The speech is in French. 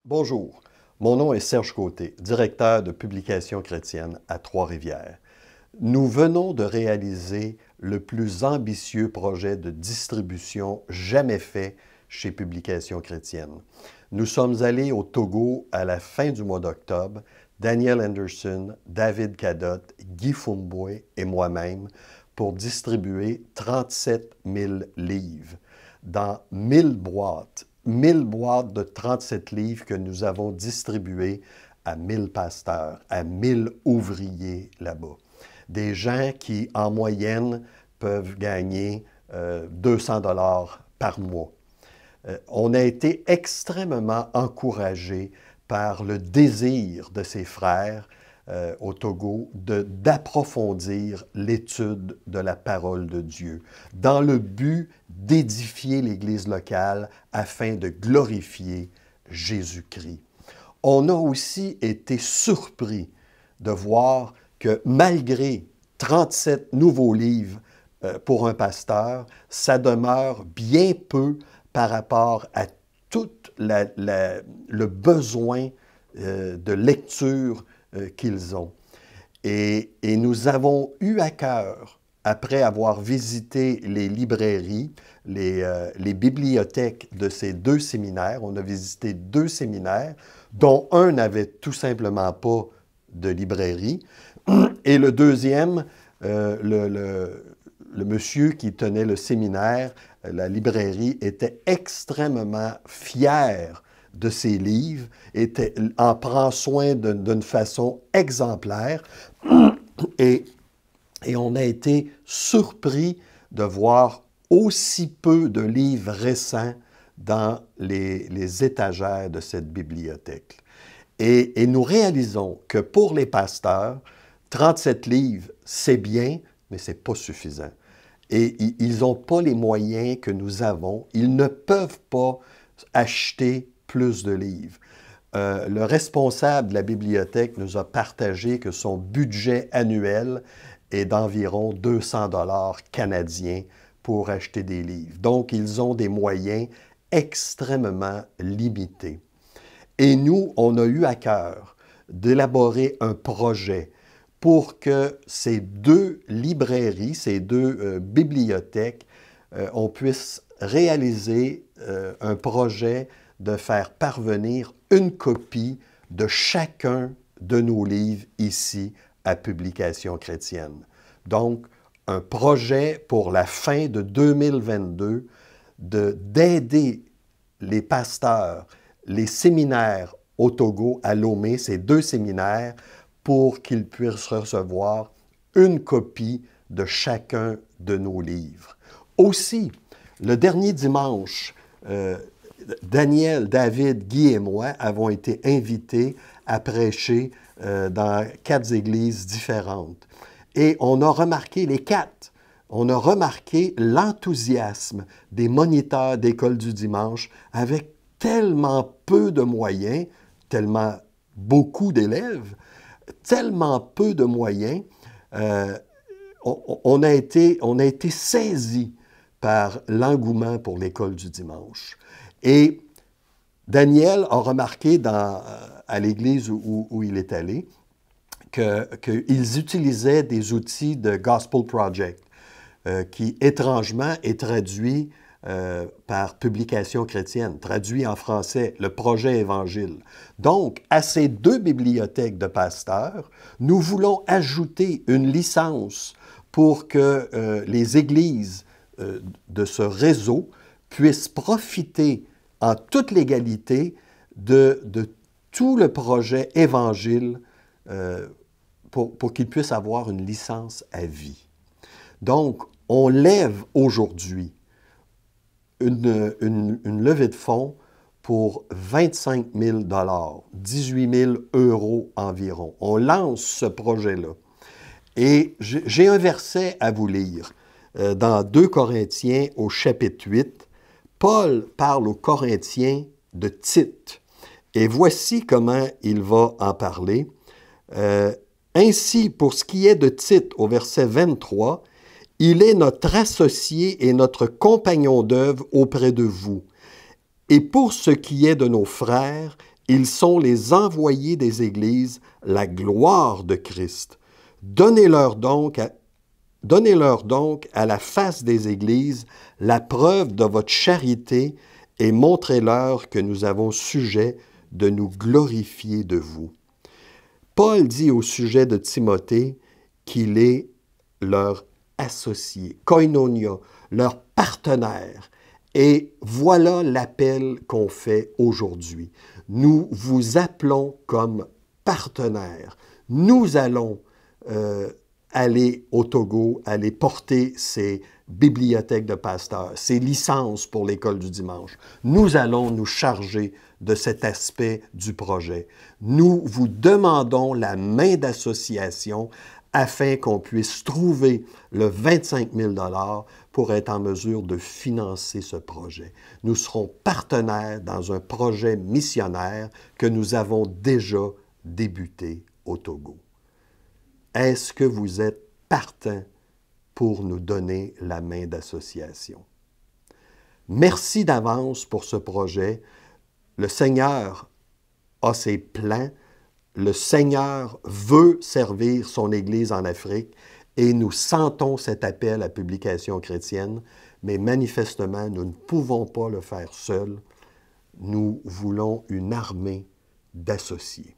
Bonjour, mon nom est Serge Côté, directeur de publications chrétiennes à Trois-Rivières. Nous venons de réaliser le plus ambitieux projet de distribution jamais fait chez Publications chrétiennes. Nous sommes allés au Togo à la fin du mois d'octobre, Daniel Anderson, David Cadotte, Guy Fumboué et moi-même, pour distribuer 37 000 livres dans 1000 boîtes. 1000 boîtes de 37 livres que nous avons distribuées à 1000 pasteurs, à 1000 ouvriers là-bas. Des gens qui, en moyenne, peuvent gagner 200 $ par mois. On a été extrêmement encouragés par le désir de ces frères au Togo d'approfondir l'étude de la parole de Dieu dans le but d'édifier l'Église locale afin de glorifier Jésus-Christ. On a aussi été surpris de voir que malgré 37 nouveaux livres pour un pasteur, ça demeure bien peu par rapport à tout le besoin de lecture qu'ils ont. Et nous avons eu à cœur, après avoir visité les librairies, les bibliothèques de ces deux séminaires, on a visité 2 séminaires, dont un n'avait tout simplement pas de librairie, et le deuxième, le monsieur qui tenait le séminaire, la librairie, était extrêmement fier de ses livres, en prend soin d'une façon exemplaire. Et on a été surpris de voir aussi peu de livres récents dans les étagères de cette bibliothèque. Et nous réalisons que pour les pasteurs, 37 livres, c'est bien, mais ce n'est pas suffisant. Et ils n'ont pas les moyens que nous avons. Ils ne peuvent pas acheter plus de livres. Le responsable de la bibliothèque nous a partagé que son budget annuel est d'environ 200 $ canadiens pour acheter des livres. Donc, ils ont des moyens extrêmement limités. Et nous, on a eu à cœur d'élaborer un projet pour que ces 2 librairies, ces 2 bibliothèques, on puisse réaliser un projet de faire parvenir une copie de chacun de nos livres ici à Publications chrétiennes. Donc, un projet pour la fin de 2022 d'aider les pasteurs, les séminaires au Togo, à Lomé, ces 2 séminaires, pour qu'ils puissent recevoir une copie de chacun de nos livres. Aussi, le dernier dimanche, Daniel, David, Guy et moi avons été invités à prêcher dans 4 églises différentes. Et on a remarqué, les 4, on a remarqué l'enthousiasme des moniteurs d'école du dimanche avec tellement peu de moyens, tellement beaucoup d'élèves, tellement peu de moyens, on a été saisis par l'engouement pour l'école du dimanche. Et Daniel a remarqué à l'église où il est allé qu'ils utilisaient des outils de Gospel Project qui, étrangement, est traduit par Publications chrétiennes, traduit en français, le projet Évangile. Donc, à ces 2 bibliothèques de pasteurs, nous voulons ajouter une licence pour que les églises de ce réseau puissent profiter en toute légalité de tout le projet Évangile pour qu'ils puissent avoir une licence à vie. Donc, on lève aujourd'hui une levée de fonds pour 25 000 $, 18 000 € environ. On lance ce projet-là. Et j'ai un verset à vous lire. Dans 2 Corinthiens au chapitre 8, Paul parle aux Corinthiens de Tite. Et voici comment il va en parler. Ainsi, pour ce qui est de Tite, au verset 23, « Il est notre associé et notre compagnon d'œuvre auprès de vous. Et pour ce qui est de nos frères, Ils sont les envoyés des églises, la gloire de Christ. Donnez-leur donc à la face des églises la preuve de votre charité et montrez-leur que nous avons sujet de nous glorifier de vous. Paul dit au sujet de Timothée qu'il est leur associé, koinonia, leur partenaire. Et voilà l'appel qu'on fait aujourd'hui. Nous vous appelons comme partenaires. Nous allons aller au Togo, aller porter ces bibliothèques de pasteurs, ces licences pour l'école du dimanche. Nous allons nous charger de cet aspect du projet. Nous vous demandons la main d'association afin qu'on puisse trouver le 25 000 $ pour être en mesure de financer ce projet. Nous serons partenaires dans un projet missionnaire que nous avons déjà débuté au Togo. Est-ce que vous êtes partant pour nous donner la main d'association? Merci d'avance pour ce projet. Le Seigneur a ses plans. Le Seigneur veut servir son Église en Afrique et nous sentons cet appel à Publication chrétienne, mais manifestement, nous ne pouvons pas le faire seuls. Nous voulons une armée d'associés.